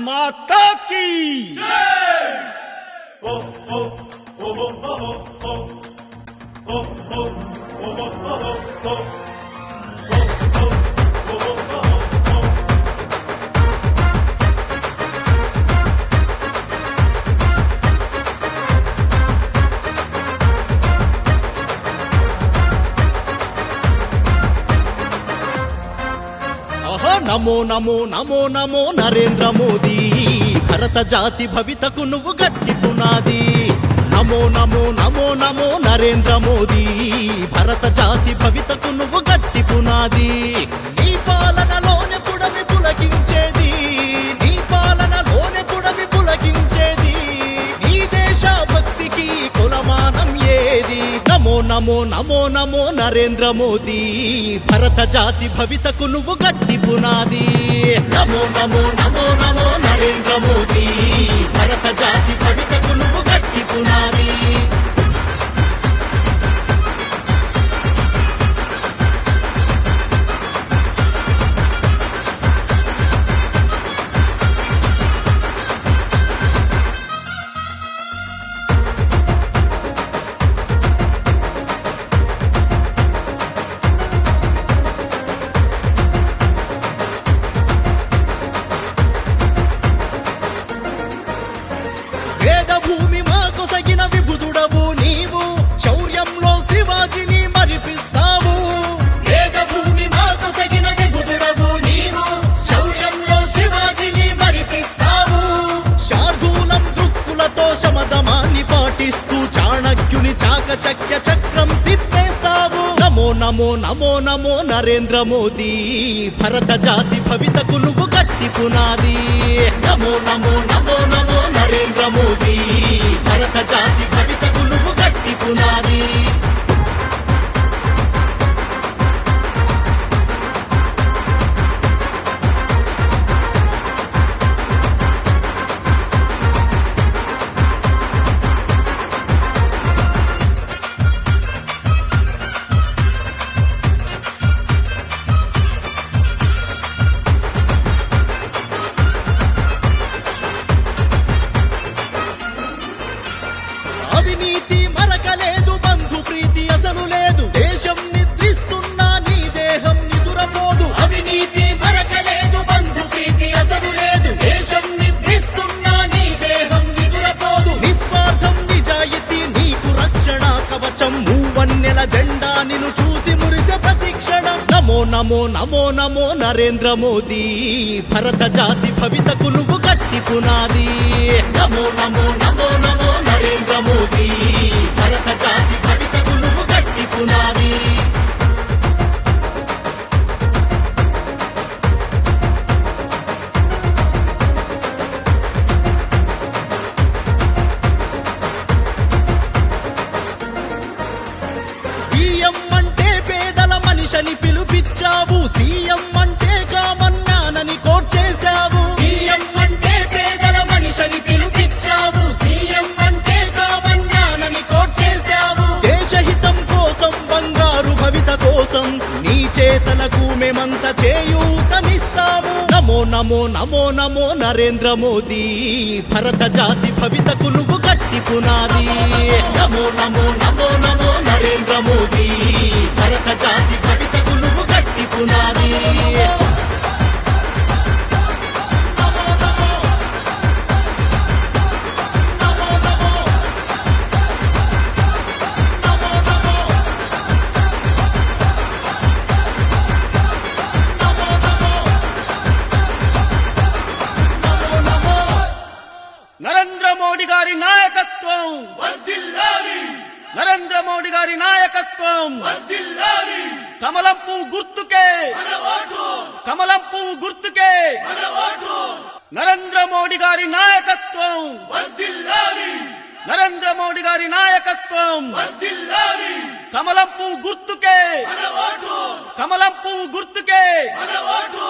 माता की నమో నమో నమో నమో నరేంద్ర మోదీ భరత జాతి భవితకు నువ్వు గట్టి పునాది. నమో నమో నమో నమో నరేంద్ర మోదీ భరత జాతి భవితకు నువ్వు గట్టి పునాది. నీ పాలనలోనే పుడమి పులకించేది, నీ పాలనలోనే పుడమి పులకించేది, నీ దేశ భక్తికి కులమానం ఏది. నమో నమో నమో నమో నరేంద్ర మోదీ భరత జాతి భవితకు నువ్వు గట్టి పునాది. నమో నమో నమో నమో నరేంద్ర మోదీ భరత జాతి భవితకు నువ్వు గట్టి పునాది. భూమి మాకు సగిన విభుదుడవు నీవు, శౌర్యంలో శివాజిని మరిపిస్తావు. వేద భూమి మాకు సగిన విభుదుడవు నీవు, శౌర్యంలో శివాజిని మరిపిస్తావు. శార్దూలం దృక్కులతో శమదమాన్ని పాటిస్తూ చాణక్యుని చాకచక్య చక్రం తిప్పేస్తావు. నమో నమో నమో నమో నరేంద్ర మోదీ భరత జాతి భవితకు నువ్వు గట్టి పునాది. నమో నమో నమో నమో నరేంద్ర మోదీ భరత జాతి భవితకు నువ్వు గట్టి పునాది. అవినీతి మరకలేదు, బంధు ప్రీతి అసలు లేదు, దేశం నిద్రిస్తున్నా నీ దేహం నిదురపోదు. అవినీతి మరకలేదు, బంధు ప్రీతి అసలు లేదు, దేశం నిద్రిస్తున్నా నీ దేహం నిదురపోదు. నిస్వార్థం నిజాయితీ నీకు రక్షణ కవచం, మూవన్నెల జెండా నిన్ను చూసి మురిసే ప్రతిక్షణం. నమో నమో నమో నమో నరేంద్ర మోదీ భరత జాతి భవితకు నువ్వు గట్టి పునాది. నమో నమో నమో నమో నరేంద్ర మోదీ భరత జాతి భవితకు నువ్వు గట్టి పునాది. బియ్యం అంటే పేదల మనిషిని పిలుపిచ్చావు, సీఎం అంటే కామన్నానని కోట్ చేశావు. బియ్యం అంటే పేదల మనిషిని పిలుపిచ్చావు, సీఎం అంటే కామన్నానని కోట్ చేశావు. దేశహితం కోసం, బంగారు భవిత కోసం నీ చేతలకు మేమంత చేయూతనిస్తాము. నమో నమో నమో నమో నరేంద్ర మోదీ భరత జాతి భవితకు నువ్వు గట్టి పునాది. నమో నమో నమో నమో నరేంద్ర మోదీ భరత జాతి భవితకు నువ్వు గట్టి పునాది. నరేంద్ర మోడీ గారి నాయకత్వం వర్ధిల్లాలి, నరేంద్ర మోడీ గారి నాయకత్వం వర్ధిల్లాలి, కమలం పువ్వు గుర్తుకే, మన ఓటు, కమలం పువ్వు గుర్తుకే. మన ఓటు, నరేంద్ర మోడీ గారి నాయకత్వం, వర్ధిల్లాలి, నరేంద్ర మోడీ గారి నాయకత్వం వర్ధిల్లాలి, కమలం పువ్వు గుర్తుకే, మన ఓటు, కమలం పువ్వు గుర్తుకే. మన ఓటు.